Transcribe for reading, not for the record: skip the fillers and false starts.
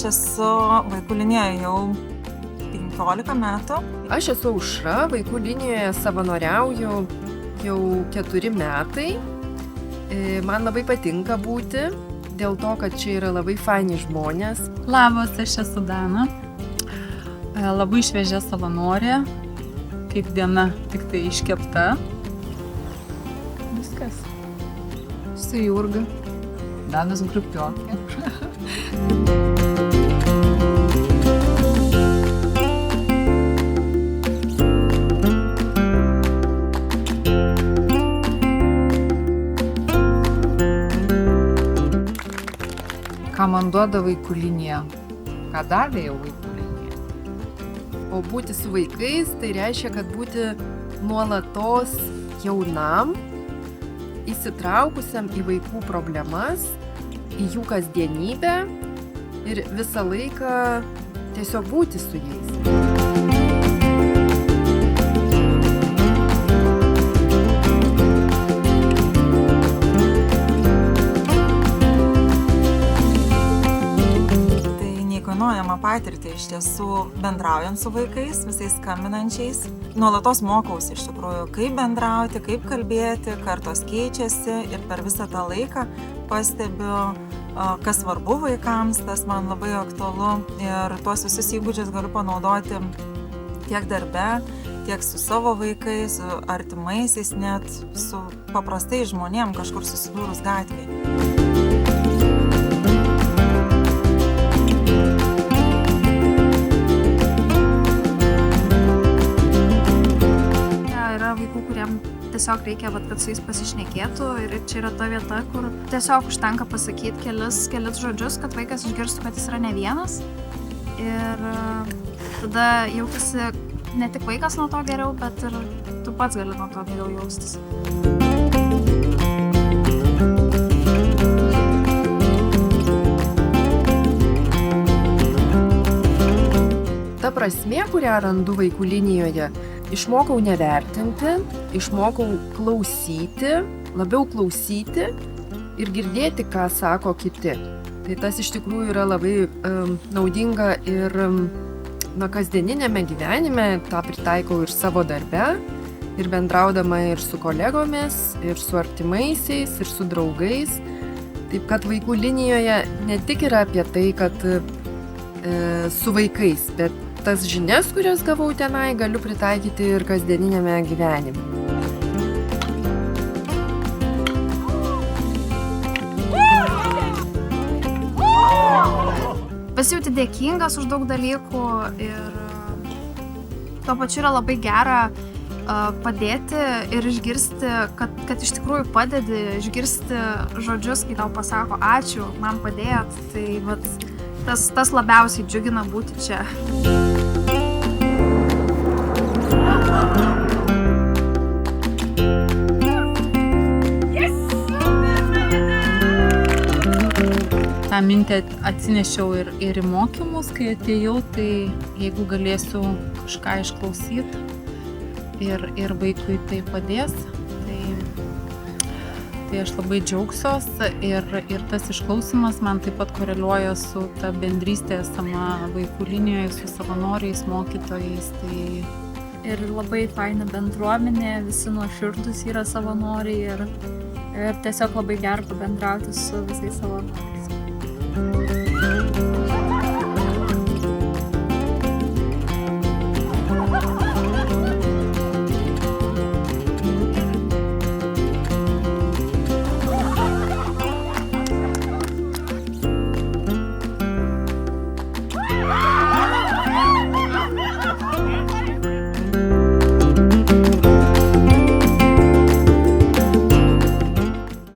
esu vaikų linijoje jau 15 metų. Aš esu Aušra, vaikų linijoje savanoriauju jau 4 metai. Man labai patinka būti, dėl to, kad čia yra labai faini žmonės. Labas, aš esu Dana. Labai šviežia savanorė, kaip diena tik tai iškepta. Viskas. Su Jurga. Danas grupiokė. Ką man duoda vaikų linija? Ką davė jau vaikų linija? O būti su vaikais tai reiškia, kad būti nuolatos jaunam, įsitraukusiam į vaikų problemas, į jų kasdienybę ir visą laiką tiesiog būti su jais. Patirtį iš tiesų bendraujant su vaikais, visais skambinančiais. Nuolatos mokausi iš tikrųjų, kaip bendrauti, kaip kalbėti, kartos keičiasi ir per visą tą laiką pastebiu, kas svarbu vaikams, tas man labai aktualu ir tuos visus įgūdžius galiu panaudoti tiek darbe, tiek su savo vaikais, su artimaisiais, net su paprastais žmonėm kažkur susidūrus gatvėje. Tiesiog reikia, kad su jais pasišnekėtų ir čia yra ta vieta, kur tiesiog užtenka pasakyti kelis žodžius, kad vaikas išgirstų, kad jis yra ne vienas. Ir tada jaučiasi ne tik vaikas nuo to geriau, bet ir tu pats gali nuo to geriau jaustis. Ta prasmė, kurią randu vaikų linijoje, išmokau nevertinti, išmokau klausyti, labiau klausyti ir girdėti, ką sako kiti. Tai tas iš tikrųjų yra labai naudinga ir kasdieninėme gyvenime, tą pritaikau ir savo darbe, ir bendraudama ir su kolegomis, ir su artimaisiais, ir su draugais. Taip kad vaikų linijoje ne tik yra apie tai, kad su vaikais, bet tas žinias, kurias gavau tenai, galiu pritaikyti ir kasdieninėme gyvenime. Pasijauti dėkingas už daug dalykų ir tuo pačiu yra labai gera padėti ir išgirsti, kad iš tikrųjų padedi, išgirsti žodžius, kai tau pasako ačiū, man padėjot, tai vat, tas labiausiai džiugina būti čia. tą mintį atsinešiau ir į mokymus, kai atėjau, tai jeigu galėsiu kažką išklausyti ir vaikui tai padės, tai aš labai džiaugsiuos ir tas išklausimas man taip pat koreliuoja su ta bendrystė esama vaikų linijoje, su savanoriais, mokytojais. Ir labai faina bendruomenė, visi nuoširdūs yra savanoriai ir tiesiog labai gera pabendrauti su visais savanoriais.